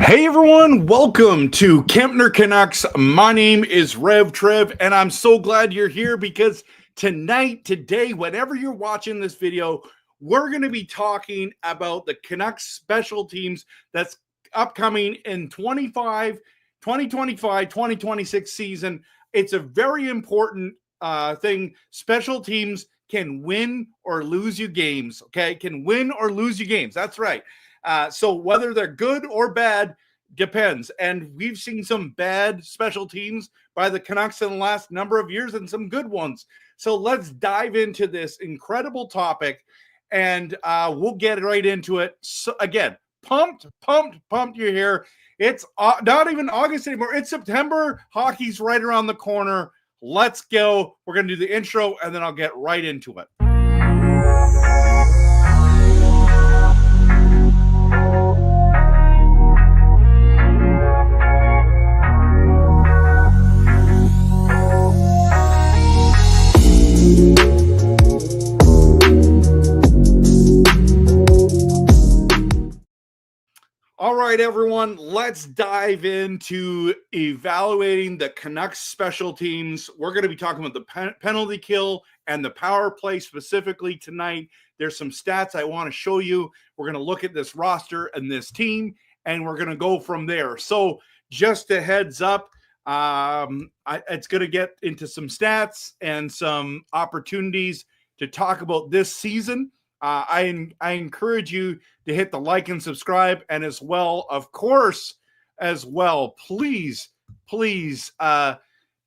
Hey everyone, welcome to Kempner Canucks. My name is RevTrev, and I'm so glad you're here because today, whenever you're watching this video, we're going to be talking about the Canucks Special Teams that's upcoming in 2025-2026 season. It's a very important thing. Special teams can win or lose you games, okay? Can win or lose you games. That's right. So whether they're good or bad depends. And we've seen some bad special teams by the Canucks in the last number of years and some good ones. So let's dive into this incredible topic and we'll get right into it. So again, pumped you're here. It's not even August anymore. It's September. Hockey's right around the corner. Let's go. We're going to do the intro and then I'll get right into it. All right, everyone, let's dive into evaluating the Canucks special teams. We're going to be talking about the penalty kill and the power play specifically tonight. There's some stats I want to show you. We're going to look at this roster and this team, and we're going to go from there. So just a heads up, it's going to get into some stats and some opportunities to talk about this season. I encourage you to hit the like and subscribe, and as well, of course, please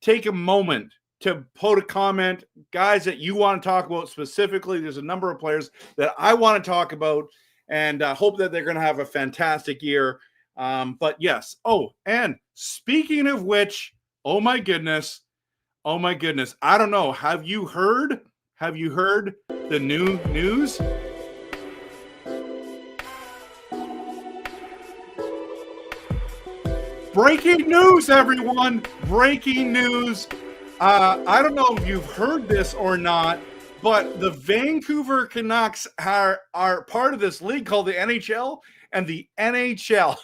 take a moment to put a comment, guys, that you want to talk about specifically. There's a number of players that I want to talk about, and hope that they're going to have a fantastic year. But yes. Oh, and speaking of which, oh my goodness, I don't know. Have you heard the new news? Breaking news, everyone. Breaking news. I don't know if you've heard this or not, but the Vancouver Canucks are part of this league called the NHL, and the NHL,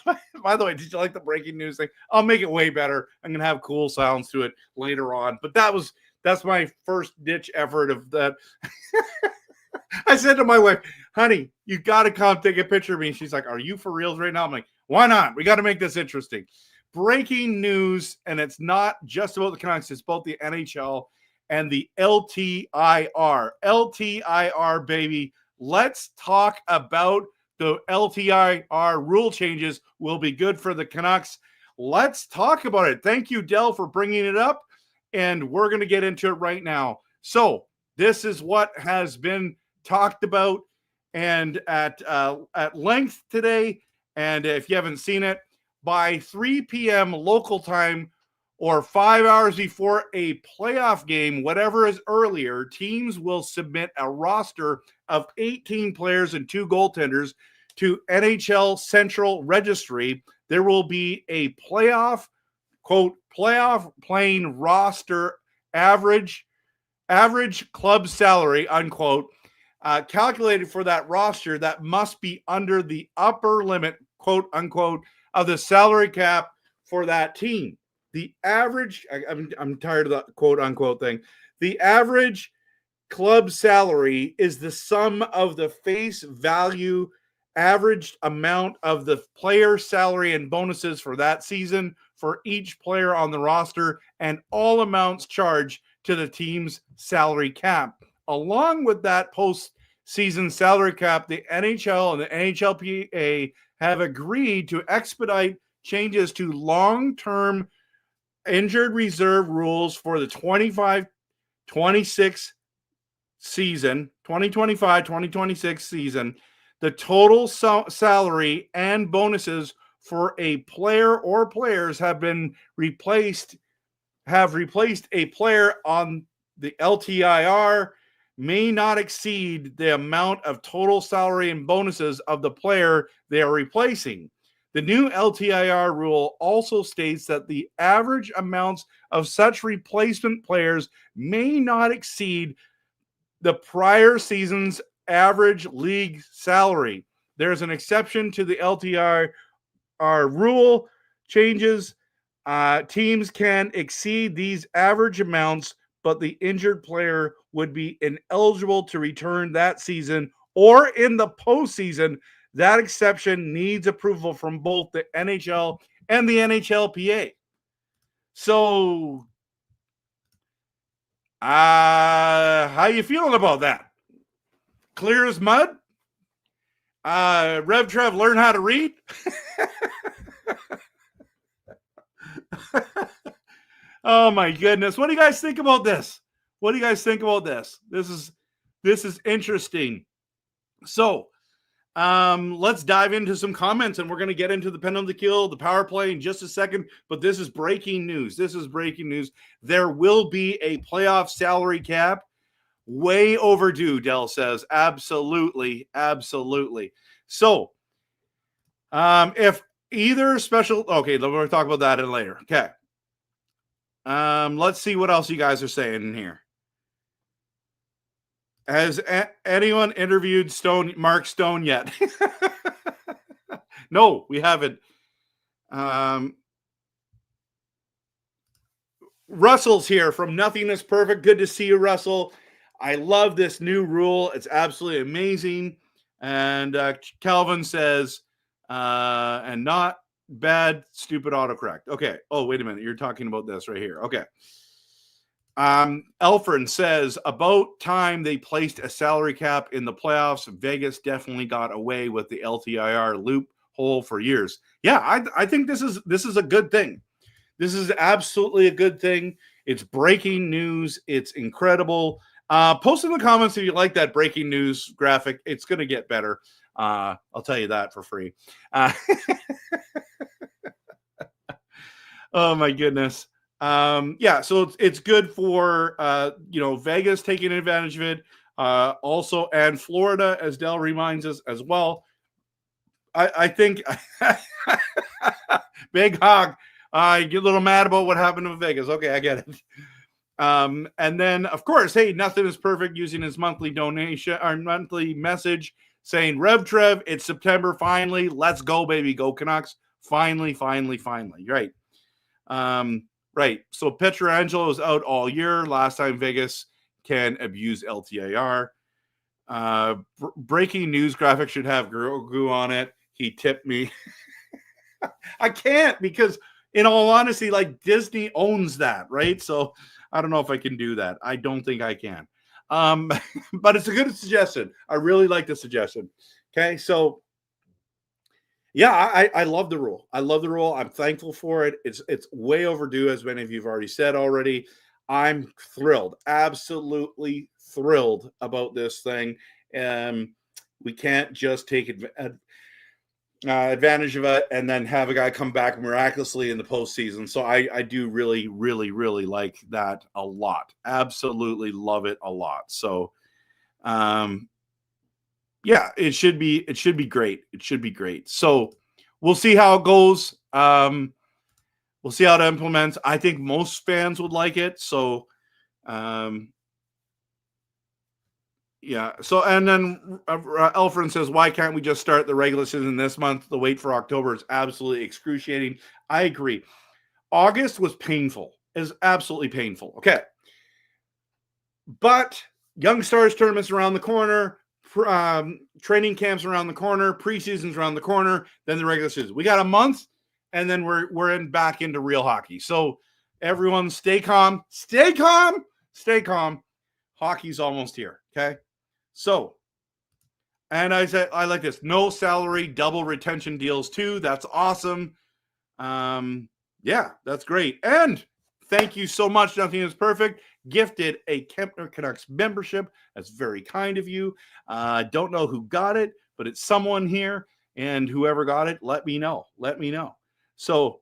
by the way, did you like the breaking news thing? I'll make it way better. I'm going to have cool sounds to it later on, but that's my first ditch effort of that. I said to my wife, honey, you got to come take a picture of me. And she's like, are you for reals right now? I'm like, why not? We got to make this interesting. Breaking news, and it's not just about the Canucks, it's about the NHL and the LTIR. LTIR, baby. Let's talk about the LTIR rule changes. Will be good for the Canucks. Let's talk about it. Thank you, Dell, for bringing it up, and we're going to get into it right now. So this is what has been talked about and at length today. And if you haven't seen it, by 3 p.m. local time or 5 hours before a playoff game, whatever is earlier, teams will submit a roster of 18 players and 2 goaltenders to NHL Central Registry. There will be a playoff playing roster average club salary, unquote, calculated for that roster that must be under the upper limit, quote unquote, of the salary cap for that team. The average, I'm tired of the quote unquote thing. The average club salary is the sum of the face value averaged amount of the player salary and bonuses for that season for each player on the roster, and all amounts charged to the team's salary cap. Along with that post-season salary cap, the NHL and the NHLPA have agreed to expedite changes to long-term injured reserve rules for the 2025-26 season. The total salary and bonuses for a player or players have replaced a player on the LTIR may not exceed the amount of total salary and bonuses of the player they are replacing. The new LTIR rule also states that the average amounts of such replacement players may not exceed the prior season's average league salary. There's an exception to the LTIR rule changes. Teams can exceed these average amounts, but the injured player would be ineligible to return that season or in the postseason. That exception needs approval from both the NHL and the NHLPA. So, how you feeling about that? Clear as mud? RevTrev, learn how to read? Oh my goodness. What do you guys think about this? What do you guys think about this? This is interesting. So, let's dive into some comments, and we're going to get into the penalty kill, the power play in just a second, but this is breaking news. This is breaking news. There will be a playoff salary cap. Way overdue, Dell says. Absolutely. Absolutely. So, if either special, okay, we'll talk about that later. Okay. Let's see what else you guys are saying in here. Has anyone interviewed Mark Stone yet? No, we haven't. Russell's here from Nothing is Perfect. Good to see you, Russell. I love this new rule. It's absolutely amazing. And Calvin says, and not bad, stupid autocorrect. Okay. Oh, wait a minute. You're talking about this right here. Okay. Elfrin says, about time they placed a salary cap in the playoffs. Vegas definitely got away with the LTIR loophole for years. Yeah, I think this is a good thing. This is absolutely a good thing. It's breaking news. It's incredible. Post in the comments if you like that breaking news graphic. It's going to get better. I'll tell you that for free. Oh my goodness. Yeah, so it's good for Vegas taking advantage of it. Also, and Florida, as Dell reminds us as well. I think Big Hog, I get a little mad about what happened to Vegas. Okay, I get it. And then, of course, hey, Nothing is Perfect using his monthly donation or monthly message saying, RevTrev, it's September finally. Let's go, baby. Go Canucks. Finally. Right. Right. So Pietrangelo is out all year. Last time Vegas can abuse LTIR. Breaking news graphic should have Grogu on it. He tipped me. I can't because, in all honesty, like Disney owns that, right? So I don't know if I can do that. I don't think I can. But it's a good suggestion. I really like the suggestion. Okay, so yeah, I love the rule. I love the rule. I'm thankful for it. It's way overdue, as many of you have already said already. I'm thrilled, absolutely thrilled about this thing. We can't just take advantage of it and then have a guy come back miraculously in the postseason. So I do really, really, really like that a lot. Absolutely love it a lot. So, yeah, it should be great. It should be great. So we'll see how it goes. We'll see how it implements. I think most fans would like it. So, yeah. So, and then Elfrin says, why can't we just start the regular season this month? The wait for October is absolutely excruciating. I agree. August was painful. It was absolutely painful. Okay. But Young Stars tournaments around the corner. Training camps around the corner, preseason's around the corner, then the regular season. We got a month, and then we're back into real hockey. So everyone stay calm. Hockey's almost here. Okay. So, and I said I like this. No salary, double retention deals too. That's awesome. Yeah, that's great. And thank you so much. Nothing is Perfect. Gifted a Canucks membership. That's very kind of you. Don't know who got it, but it's someone here. And whoever got it, let me know. So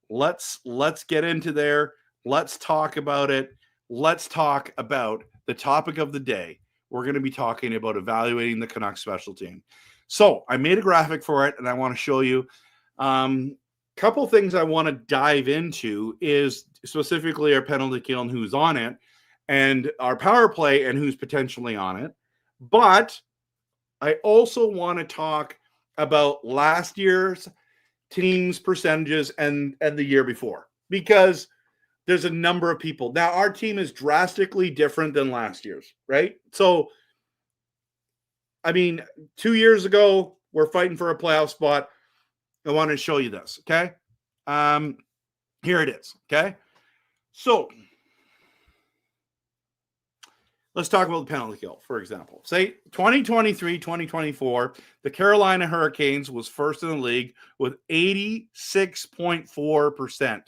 let's get into there. Let's talk about it. Let's talk about the topic of the day. We're going to be talking about evaluating the Canucks special team. So I made a graphic for it, and I want to show you. Couple things I want to dive into is specifically our penalty kill and who's on it, and our power play and who's potentially on it. But I also want to talk about last year's team's percentages and the year before, because there's a number of people. Now, our team is drastically different than last year's, right? So, I mean, 2 years ago, we're fighting for a playoff spot. I want to show you this, okay? Here it is, okay? So, let's talk about the penalty kill, for example. Say 2023, 2024, the Carolina Hurricanes was first in the league with 86.4%.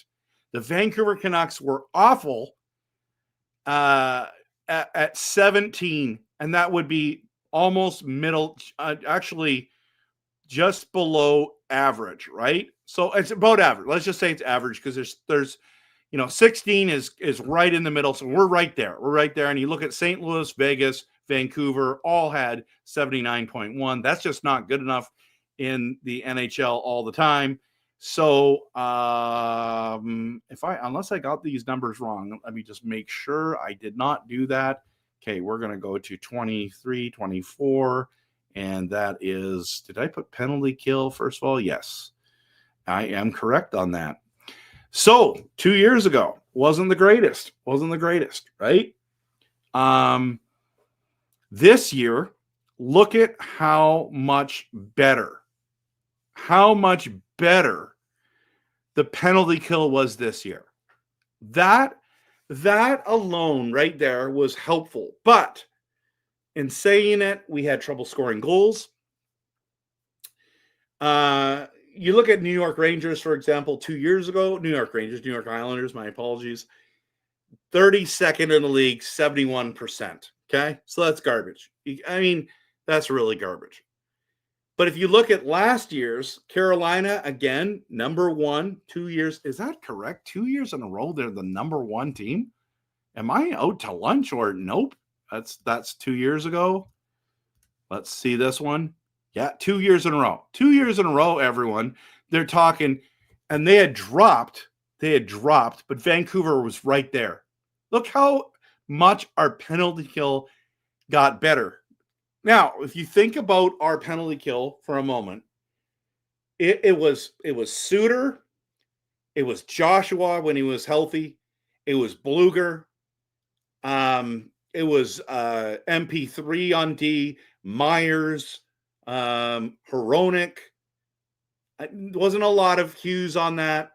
The Vancouver Canucks were awful at 17, and that would be almost middle, actually just below average, right? So it's about average. Let's just say it's average, because there's 16 is right in the middle. So we're right there. We're right there. And you look at St. Louis, Vegas, Vancouver, all had 79.1. That's just not good enough in the NHL all the time. So unless I got these numbers wrong, let me just make sure I did not do that. Okay, we're going to go to 23, 24. And that is, did I put penalty kill first of all? Yes, I am correct on that. So 2 years ago, wasn't the greatest, right? This year, look at how much better the penalty kill was this year. That alone right there was helpful. But in saying it, we had trouble scoring goals. You look at New York Rangers, for example, 2 years ago, New York Islanders, my apologies, 32nd in the league, 71%. Okay, so that's garbage. I mean, that's really garbage. But if you look at last year's, Carolina, again, number one, 2 years. Is that correct? 2 years in a row, they're the number one team? Am I out to lunch or nope? That's 2 years ago. Let's see this one. Yeah, 2 years in a row. 2 years in a row, everyone. They're talking, and they had dropped, but Vancouver was right there. Look how much our penalty kill got better. Now, if you think about our penalty kill for a moment, it was Suter, it was Joshua when he was healthy, it was Bluger, it was MP3 on D, Myers, Hronek. There wasn't a lot of Hughes on that.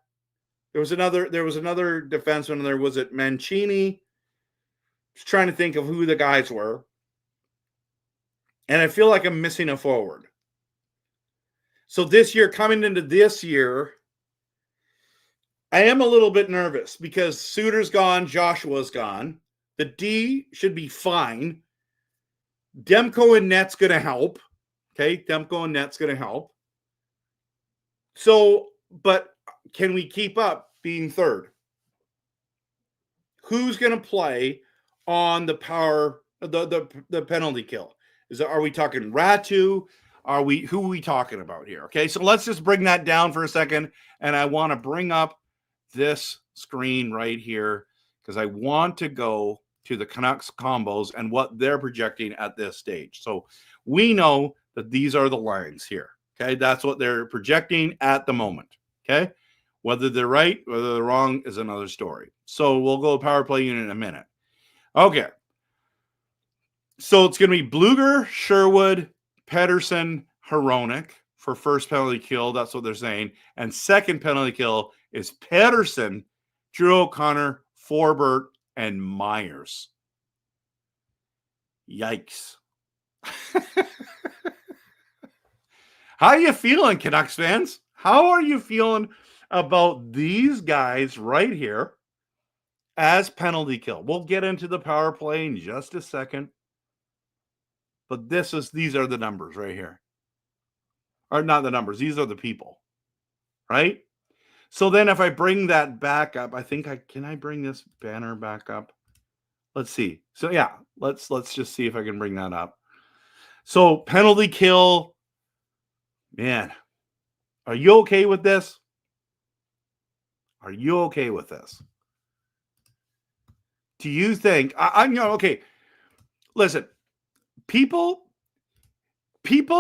There was another defenseman there. Was it Mancini? Just trying to think of who the guys were. And I feel like I'm missing a forward. So this year, coming into this year, I am a little bit nervous because Suter's gone, Joshua's gone. The D should be fine. Demko and net's going to help. Okay, Demko and net's going to help. So, but can we keep up being third? Who's going to play on the power, the penalty kill? Are we talking Ratu? Who are we talking about here? Okay, so let's just bring that down for a second. And I want to bring up this screen right here because I want to go to the Canucks combos and what they're projecting at this stage. So we know that these are the lines here. Okay, that's what they're projecting at the moment. Okay, whether they're right, whether they're wrong is another story. So we'll go power play unit in a minute. Okay. So it's going to be Bluger, Sherwood, Pedersen, Hronek for first penalty kill. That's what they're saying. And second penalty kill is Pedersen, Drew O'Connor, Forbert, and Myers. Yikes. How are you feeling, Canucks fans? How are you feeling about these guys right here as penalty kill? We'll get into the power play in just a second. But these are the numbers right here. Or not the numbers, these are the people. Right? So then if I bring that back up, can I bring this banner back up? Let's see. So yeah, let's just see if I can bring that up. So penalty kill. Man, are you okay with this? Are you okay with this? Do you think okay? Listen, people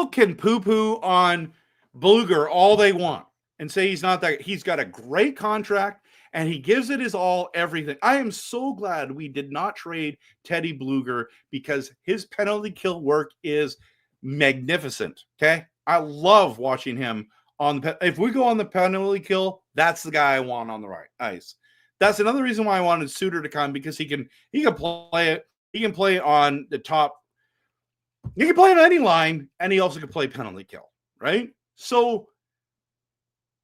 can poo-poo on Bluger all they want and say he's not that. He's got a great contract and he gives it his all, everything. I am so glad we did not trade Teddy Bluger because his penalty kill work is magnificent. Okay. I love watching him on the, if we go on the penalty kill, that's the guy I want on the right ice. That's another reason why I wanted Suter to come, because he can play it. He can play on the top. He can play on any line, and he also can play penalty kill, right? So,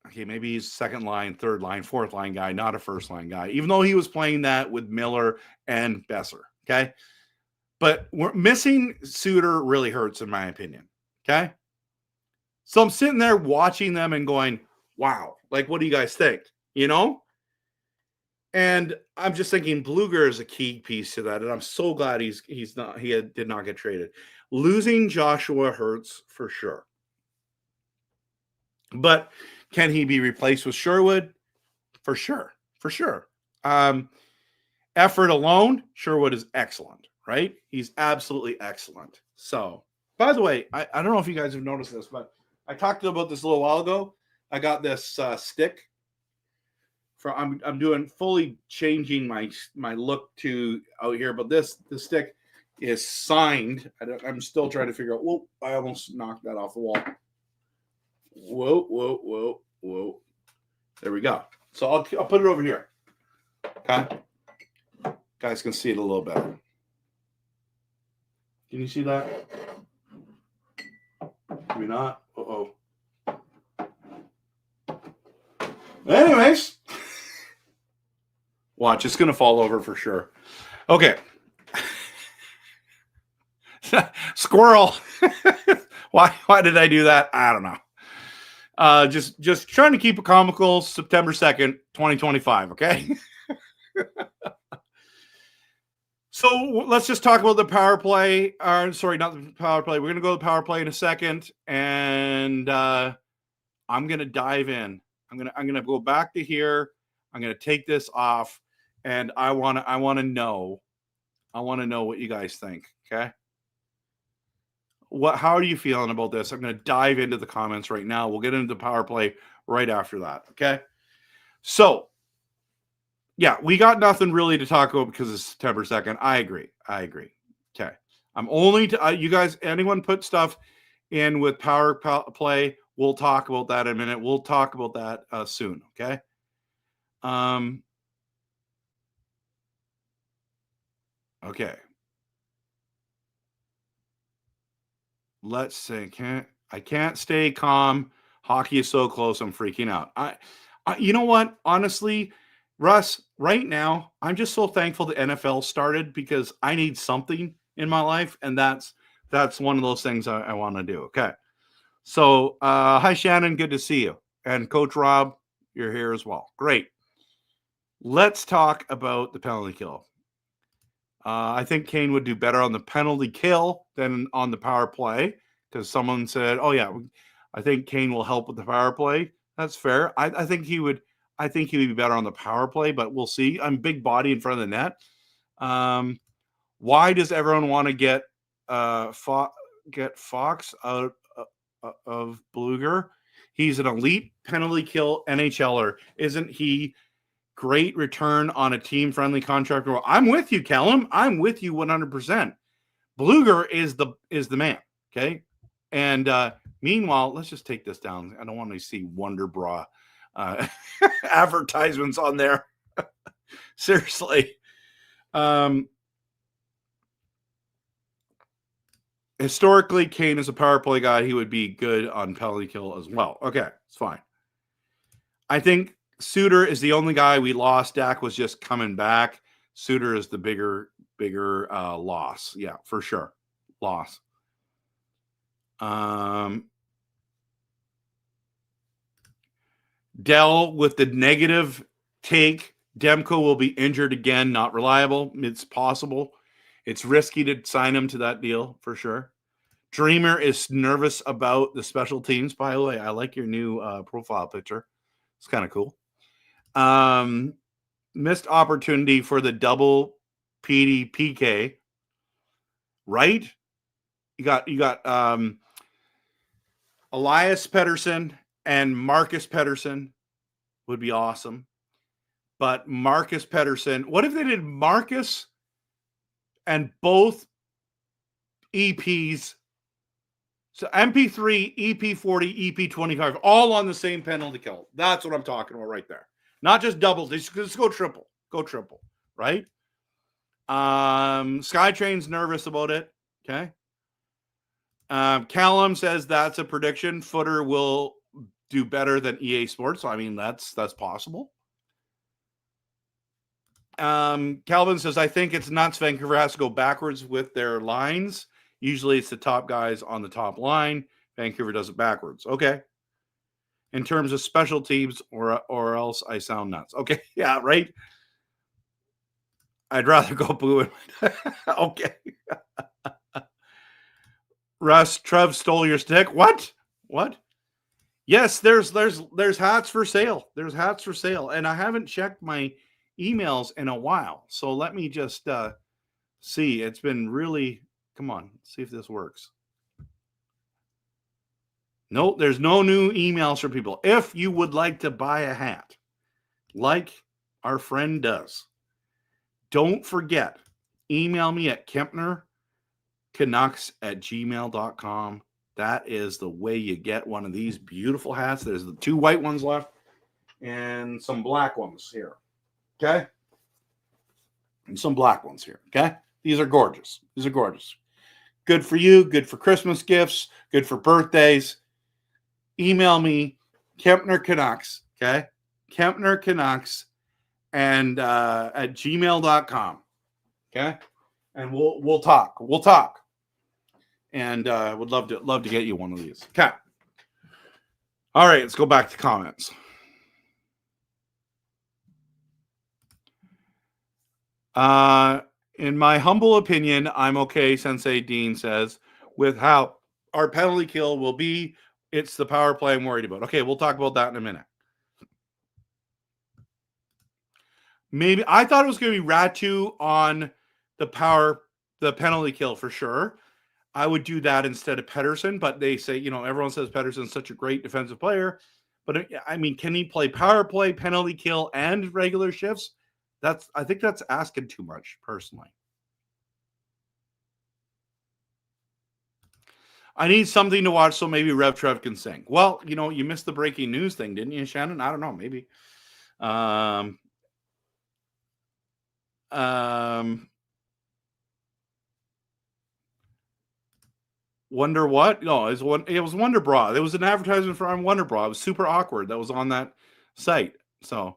okay, maybe he's second line, third line, fourth line guy, not a first line guy, even though he was playing that with Miller and Besser, okay? But we're missing Suter really hurts, in my opinion, okay? So I'm sitting there watching them and going, wow, like, what do you guys think? You know? And I'm just thinking Bluger is a key piece to that, and I'm so glad he did not get traded. Losing Joshua hurts for sure. But can he be replaced with Sherwood? For sure. Effort alone, Sherwood is excellent, right? He's absolutely excellent. So, by the way, I don't know if you guys have noticed this, but I talked about this a little while ago. I got this stick. I'm doing fully changing my look to out here, but the stick is signed. I'm still trying to figure out. Whoa! I almost knocked that off the wall. Whoa! There we go. So I'll put it over here. Okay, guys can see it a little better. Can you see that? Maybe not. Uh-oh. Anyways. Watch, it's going to fall over for sure. Okay. Squirrel. Why did I do that? I don't know. Just trying to keep it comical. September 2nd, 2025, okay? So let's just talk about the power play. Sorry, not the power play. We're going to go to the power play in a second, and I'm going to dive in. I'm going to go back to here. I'm going to take this off. And I want to know what you guys think. Okay. How are you feeling about this? I'm going to dive into the comments right now. We'll get into the power play right after that. Okay. So yeah, we got nothing really to talk about because it's September 2nd. I agree. Okay. I'm only you guys, anyone put stuff in with power play. We'll talk about that in a minute. We'll talk about that soon. Okay. Okay. Let's see. I can't stay calm. Hockey is so close. I'm freaking out. I you know what? Honestly, Russ, right now, I'm just so thankful the NFL started because I need something in my life, and that's one of those things I want to do. Okay. So, hi Shannon, good to see you. And Coach Rob, you're here as well. Great. Let's talk about the penalty kill. I think Kane would do better on the penalty kill than on the power play because someone said, "Oh yeah, I think Kane will help with the power play." That's fair. I think he would. I think he would be better on the power play, but we'll see. I'm big body in front of the net. Why does everyone want to get Fox out of Bluger? He's an elite penalty kill NHLer, isn't he? Great return on a team-friendly contract. I'm with you, Callum. I'm with you 100%. Bluger is the man, okay? And meanwhile, let's just take this down. I don't want to see Wonder Bra advertisements on there. Seriously. Historically, Kane is a power play guy. He would be good on penalty kill as well. Okay, it's fine. I think Suter is the only guy we lost. Dak was just coming back. Suter is the bigger loss. Yeah, for sure. Loss. Dell with the negative take. Demko will be injured again, not reliable. It's possible. It's risky to sign him to that deal for sure. Dreamer is nervous about the special teams. By the way, I like your new profile picture. It's kind of cool. Missed opportunity for the double PK, right? You got a Elias Pettersson and Marcus Pettersson would be awesome. But Marcus Pettersson, what if they did Marcus and both EPs? So MP3, EP40, EP25, all on the same penalty kill. That's what I'm talking about right there. Not just doubles. Just go triple. Go triple, right? Skytrain's nervous about it. Okay. Callum says that's a prediction. Footer will do better than EA Sports. So, I mean, that's possible. Calvin says, I think it's nuts. Vancouver has to go backwards with their lines. Usually it's the top guys on the top line. Vancouver does it backwards. Okay. In terms of special teams, or else I sound nuts. Okay. Yeah, right. I'd rather go booing. Okay. Russ, Trev stole your stick. What? Yes, there's hats for sale. There's hats for sale. And I haven't checked my emails in a while. So let me just see. It's been really, come on, see if this works. No, there's no new emails for people. If you would like to buy a hat, like our friend does, don't forget, email me at KempnerCanucks@gmail.com. That is the way you get one of these beautiful hats. There's the 2 white ones left and some black ones here. Okay? And some black ones here. Okay? These are gorgeous. Good for you. Good for Christmas gifts. Good for birthdays. Email me, Kempner Canucks. Okay? Kempner Canucks and at gmail.com. Okay? And we'll talk. And would love to get you one of these. Okay. All right, let's go back to comments. In my humble opinion, I'm okay, Sensei Dean says, with how our penalty kill will be. It's the power play I'm worried about. Okay, we'll talk about that in a minute. Maybe I thought it was going to be Ratu on the penalty kill for sure. I would do that instead of Pettersson, but they say, everyone says Pettersson's such a great defensive player. But I mean, can he play power play, penalty kill, and regular shifts? I think that's asking too much, personally. I need something to watch, so maybe RevTrev can sing. Well, you missed the breaking news thing, didn't you, Shannon? I don't know, maybe. Wonder what? No, it was Wonder Bra. There was an advertisement for Wonder Bra. It was super awkward. That was on that site. So,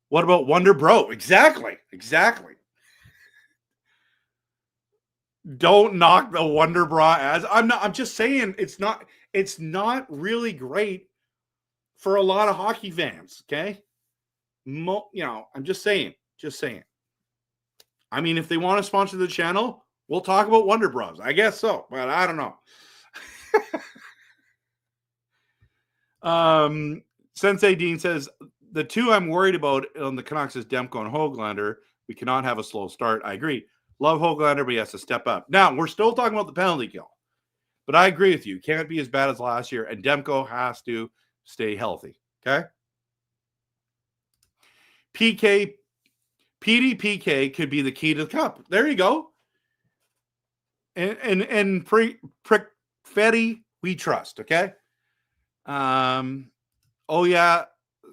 what about Wonder Bro? Exactly. Don't knock the Wonder Bra ads. I'm just saying it's not really great for a lot of hockey fans. Okay, I'm just saying. I mean, if they want to sponsor the channel, we'll talk about Wonder Bras. I guess so, but I don't know. Sensei Dean says, the 2 I'm worried about on the Canucks is Demko and Höglander. We cannot have a slow start. I agree. Love Höglander, but he has to step up. Now, we're still talking about the penalty kill. But I agree with you. Can't be as bad as last year, and Demko has to stay healthy. Okay? PDPK could be the key to the cup. There you go. And Fetty, we trust, okay? Oh, yeah.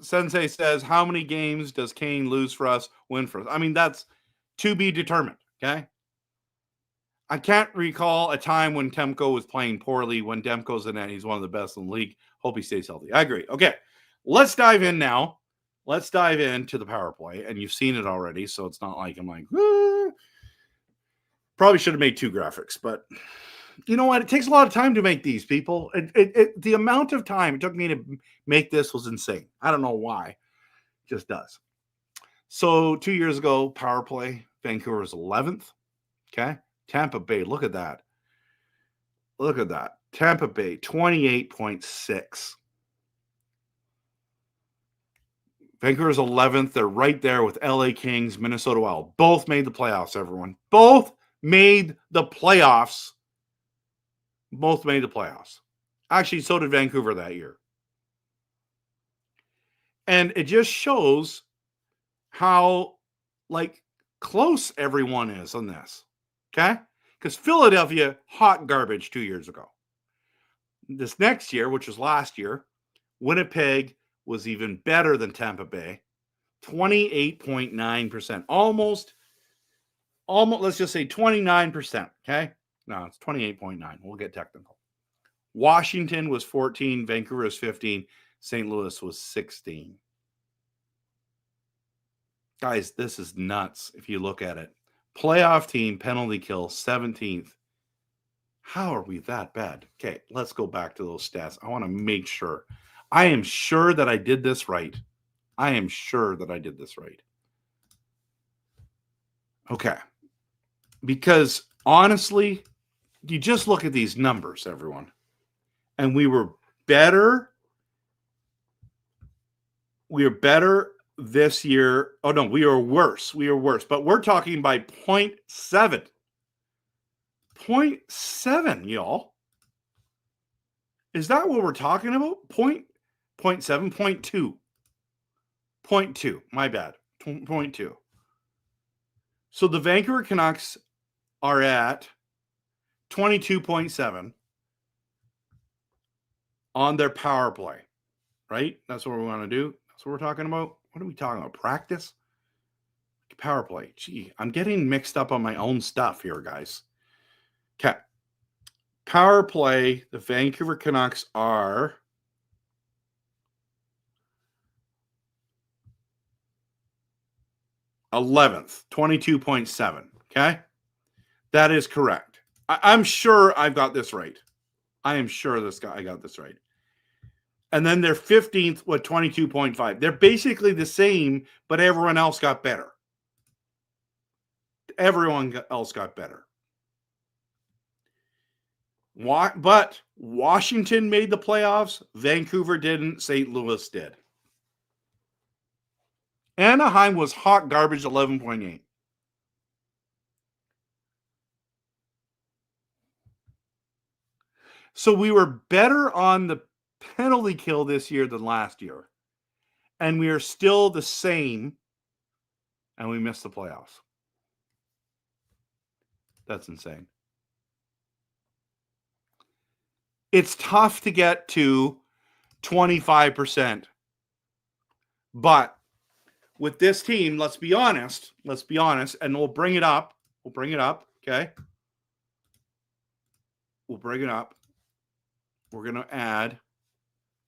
Sensei says, how many games does Kane lose for us, win for us? I mean, that's to be determined, okay? I can't recall a time when Demko was playing poorly. When Demko's in it, he's one of the best in the league. Hope he stays healthy. I agree. Okay, let's dive in now. Let's dive into the power play. And you've seen it already, so it's not like I'm like, probably should have made 2 graphics, but you know what? It takes a lot of time to make these, people. The amount of time it took me to make this was insane. I don't know why. It just does. So 2 years ago, power play, Vancouver was 11th. Okay. Tampa Bay, look at that. Tampa Bay, 28.6. Vancouver's 11th. They're right there with LA Kings, Minnesota Wild. Both made the playoffs, everyone. Both made the playoffs. Actually, so did Vancouver that year. And it just shows how, like, close everyone is on this. Okay? Because Philadelphia, hot garbage 2 years ago. This next year, which was last year, Winnipeg was even better than Tampa Bay. 28.9%. Almost, let's just say 29%. Okay? No, it's 28.9. We'll get technical. Washington was 14. Vancouver was 15. St. Louis was 16. Guys, this is nuts if you look at it. Playoff team, penalty kill, 17th. How are we that bad? Okay, let's go back to those stats. I want to make sure. I am sure that I did this right. Okay. Because honestly, you just look at these numbers, everyone. And we were better. We are better this year. Oh, no, we are worse. But we're talking by 0.7. 0.7, y'all. Is that what we're talking about? 0.7, 0.2. 0.2. My bad. 0.2. So the Vancouver Canucks are at 22.7 on their power play, right? That's what we want to do. That's what we're talking about. What are we talking about? Practice? Power play. Gee, I'm getting mixed up on my own stuff here, guys. Okay. Power play, the Vancouver Canucks are 11th, 22.7. Okay? That is correct. I'm sure I've got this right. I am sure I got this right. And then they're 15th with 22.5. They're basically the same, but everyone else got better. Everyone else got better. But Washington made the playoffs. Vancouver didn't. St. Louis did. Anaheim was hot garbage, 11.8. So we were better on the penalty kill this year than last year. And we are still the same. And we missed the playoffs. That's insane. It's tough to get to 25%. But with this team, let's be honest, and we'll bring it up, okay? We'll bring it up. We're going to add,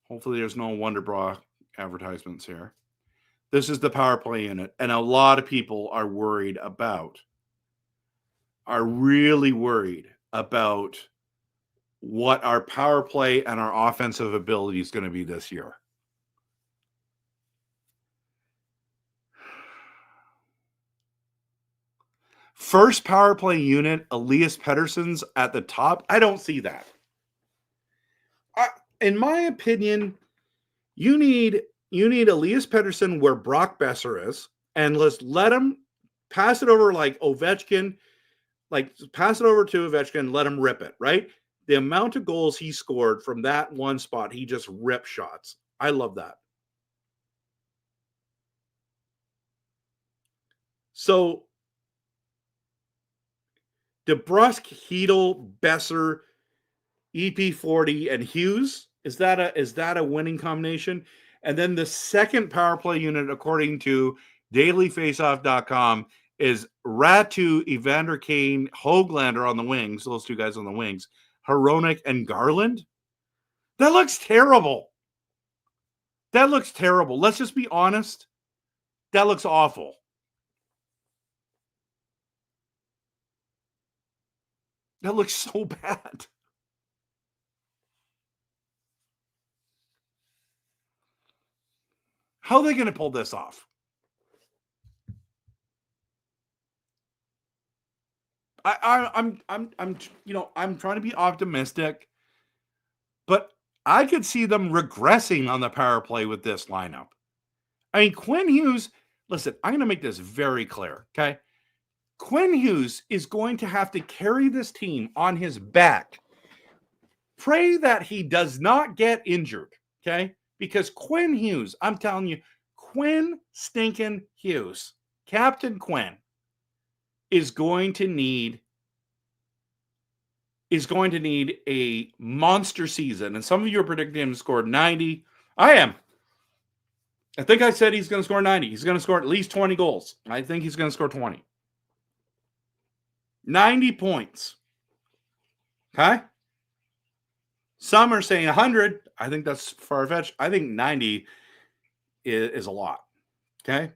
hopefully there's no Wonder Bra advertisements here. This is the power play unit, and a lot of people are really worried about what our power play and our offensive ability is going to be this year. First power play unit, Elias Pettersson's at the top. I don't see that. In my opinion, you need Elias Pettersson where Brock Besser is, and let's let him pass it over like Ovechkin, pass it over to Ovechkin, let him rip it, right? The amount of goals he scored from that one spot, he just ripped shots. I love that. So, DeBrusk, Hedl, Besser, EP40, and Hughes, is that a winning combination? And then the second power play unit, according to dailyfaceoff.com, is Ratu, Evander Kane, Höglander on the wings, those two guys on the wings, Hronek and Garland. That looks terrible. Let's just be honest. That looks awful. That looks so bad. How are they going to pull this off? I'm trying to be optimistic, but I could see them regressing on the power play with this lineup. I mean, Quinn Hughes, listen, I'm going to make this very clear, okay? Quinn Hughes is going to have to carry this team on his back Pray that he does not get injured, okay? Because Quinn Hughes, I'm telling you, Quinn stinking Hughes, Captain Quinn, is going to need a monster season. And some of you are predicting him to score 90. I am. I think I said he's going to score 90. He's going to score at least 20 goals. I think he's going to score 20. 90 points. Okay? Some are saying 100. I think that's far-fetched. I think 90 is a lot. Okay?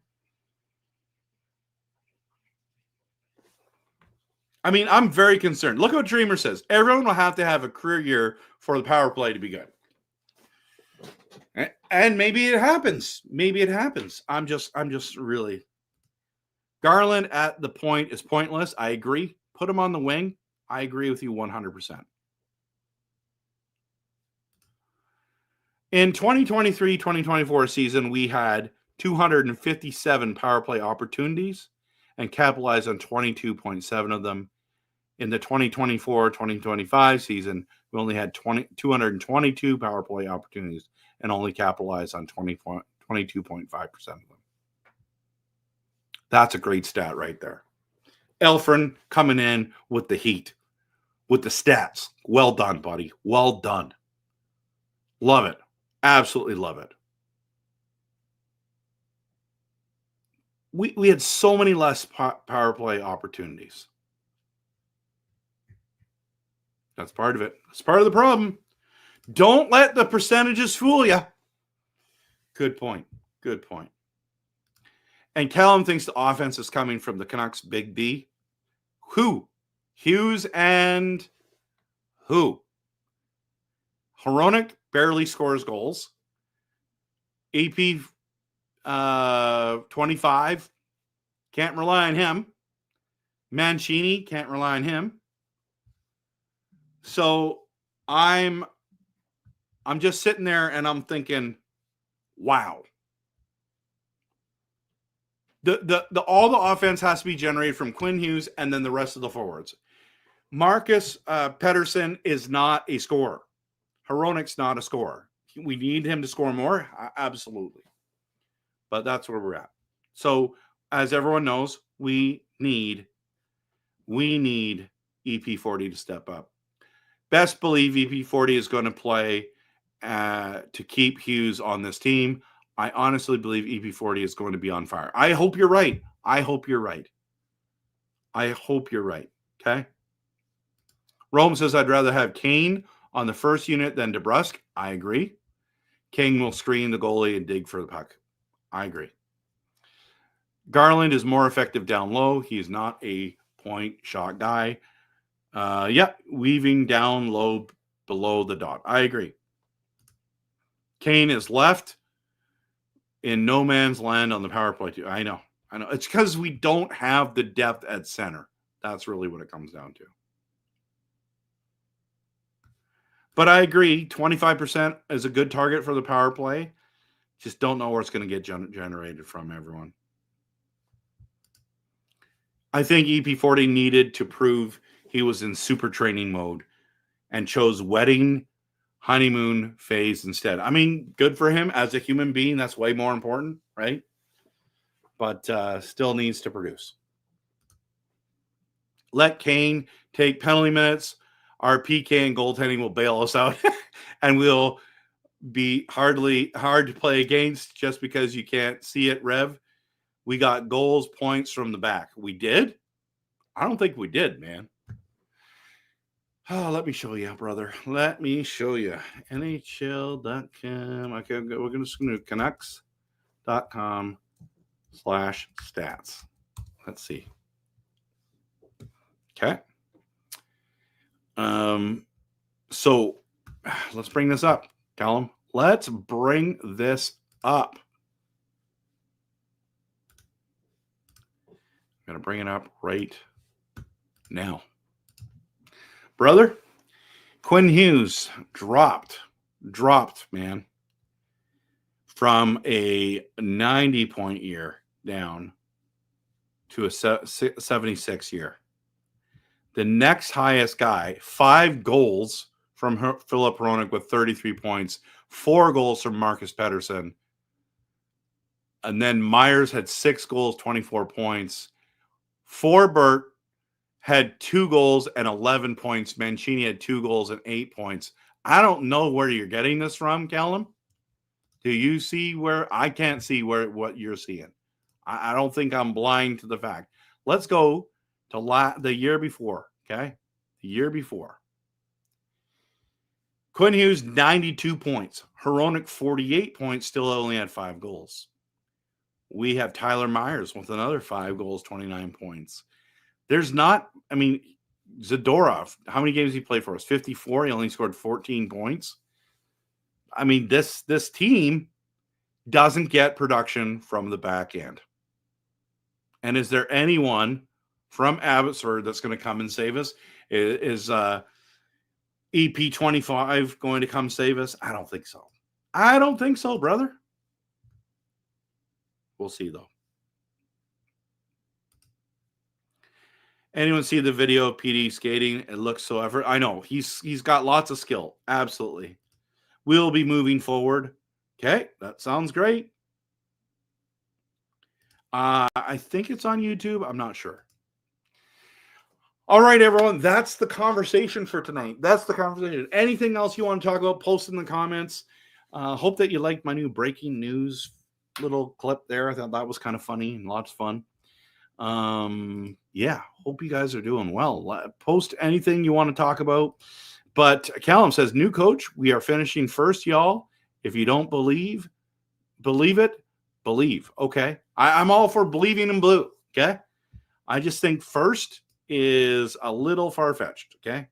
I mean, I'm very concerned. Look what Dreamer says. Everyone will have to have a career year for the power play to be good. And maybe it happens. Maybe it happens. I'm just really. Garland at the point is pointless. I agree. Put him on the wing. I agree with you 100%. In 2023-2024 season, we had 257 power play opportunities and capitalized on 22.7 of them. In the 2024-2025 season, we only had 222 power play opportunities and only capitalized on 22.5% of them. That's a great stat right there. Elfrin coming in with the heat, with the stats. Well done, buddy. Well done. Love it. Absolutely love it. We had so many less power play opportunities. That's part of it. That's part of the problem. Don't let the percentages fool you. Good point. Good point. And Callum thinks the offense is coming from the Canucks' Big B. Who? Hughes and who? Hronek barely scores goals. AP 25. Can't rely on him. Mancini, can't rely on him. So I'm just sitting there and I'm thinking, wow. All the offense has to be generated from Quinn Hughes and then the rest of the forwards. Marcus Pettersson is not a scorer. Hronek's not a scorer. We need him to score more? Absolutely. But that's where we're at. So, as everyone knows, we need EP40 to step up. Best believe EP40 is going to play to keep Hughes on this team. I honestly believe EP40 is going to be on fire. I hope you're right. I hope you're right. I hope you're right. Okay? Rome says, I'd rather have Kane on the first unit than DeBrusk. I agree. Kane will screen the goalie and dig for the puck. I agree. Garland is more effective down low. He is not a point shot guy. Weaving down low below the dot. I agree. Kane is left in no man's land on the power play too. I know. It's because we don't have the depth at center. That's really what it comes down to. But I agree, 25% is a good target for the power play. Just don't know where it's going to get generated from, everyone. I think EP40 needed to prove he was in super training mode and chose wedding honeymoon phase instead. I mean, good for him as a human being. That's way more important, right? But still needs to produce. Let Kane take penalty minutes. Our PK and goaltending will bail us out, and we'll be hard to play against just because you can't see it, Rev. We got goals, points from the back. We did? I don't think we did, man. Oh, let me show you, brother. Let me show you. NHL.com. Okay, we're going to go to Canucks.com/stats. Let's see. Okay. So let's bring this up, Callum. Let's bring this up. I'm going to bring it up right now. Brother, Quinn Hughes dropped, man, from a 90-point year down to a 76 year. The next highest guy, 5 goals from Philip Hronek with 33 points, 4 goals from Marcus Pettersson. And then Myers had 6 goals, 24 points. Forbert had 2 goals and 11 points. Mancini had 2 goals and 8 points. I don't know where you're getting this from, Callum. Do you see where? I can't see what you're seeing. I don't think I'm blind to the fact. Let's go to the year before, okay? The year before. Quinn Hughes, 92 points. Hronek, 48 points, still only had 5 goals. We have Tyler Myers with another 5 goals, 29 points. There's not, I mean, Zadorov, how many games he played for us? 54. He only scored 14 points. I mean, this team doesn't get production from the back end. And is there anyone from Abbotsford that's going to come and save us? Is EP25 going to come save us? I don't think so. I don't think so, brother. We'll see, though. Anyone see the video of PD skating? It looks so effort. I know he's got lots of skill. Absolutely. We'll be moving forward. Okay, that sounds great. I think it's on YouTube. I'm not sure. All right, everyone. That's the conversation for tonight. That's the conversation. Anything else you want to talk about, post in the comments. Hope that you liked my new breaking news little clip there. I thought that was kind of funny and lots of fun. Yeah, hope you guys are doing well. Post anything you want to talk about. But Callum says, new coach, we are finishing first, y'all. If you don't believe it, believe. Okay. I'm all for believing in blue. Okay. I just think first is a little far-fetched. Okay.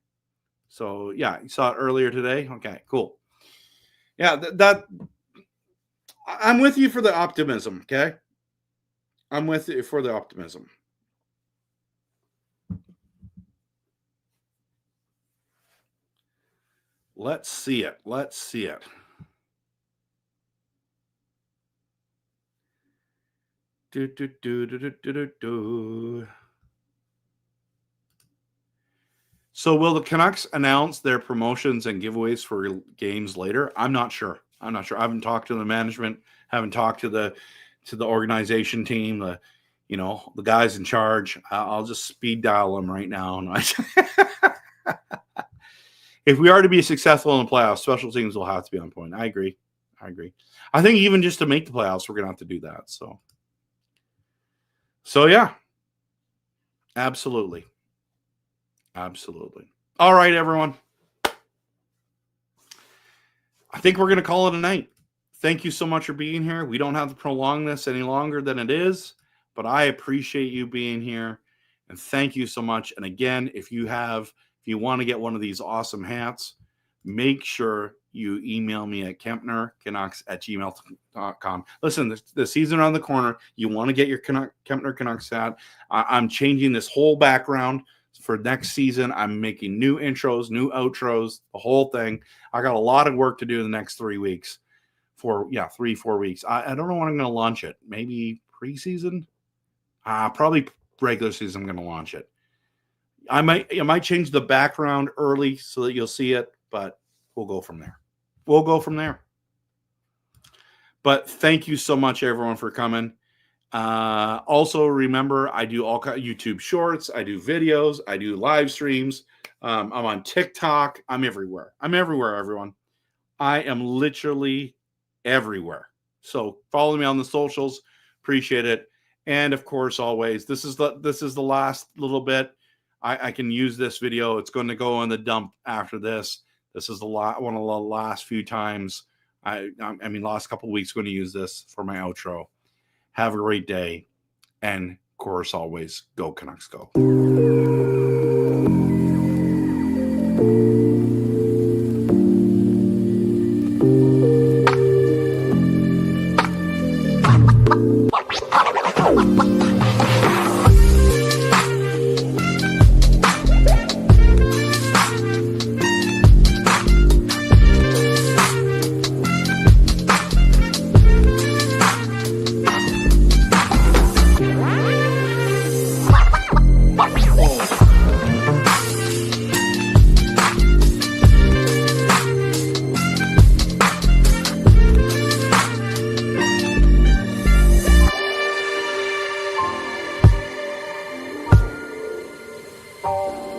So yeah, you saw it earlier today. Okay, cool. Yeah, that I'm with you for the optimism. Okay. I'm with you for the optimism. Let's see it. Let's see it. So will the Canucks announce their promotions and giveaways for games later? I'm not sure. I haven't talked to the management. Haven't talked to the organization team. The guys in charge. I'll just speed dial them right now. If we are to be successful in the playoffs, special teams will have to be on point. I agree. I think even just to make the playoffs, we're going to have to do that. So yeah, absolutely. All right, everyone. I think we're going to call it a night. Thank you so much for being here. We don't have to prolong this any longer than it is, but I appreciate you being here. And thank you so much. And again, if you want to get one of these awesome hats, make sure you email me at kempnercanucks@gmail.com. Listen, the season around the corner. You want to get your Kempner Canucks hat. I'm changing this whole background for next season. I'm making new intros, new outros, the whole thing. I got a lot of work to do in the next 3 weeks. 3-4 weeks. I don't know when I'm going to launch it. Maybe preseason? Probably regular season I'm going to launch it. I might change the background early so that you'll see it, but we'll go from there. But thank you so much, everyone, for coming. Also, remember, I do all kinds of YouTube shorts. I do videos. I do live streams. I'm on TikTok. I'm everywhere, everyone. I am literally everywhere. So follow me on the socials. Appreciate it. And of course, always, this is the last little bit. I can use this video. It's going to go in the dump after this. This is one of the last few times. Last couple of weeks, going to use this for my outro. Have a great day. And of course, always, go Canucks, go. Oh. Bye.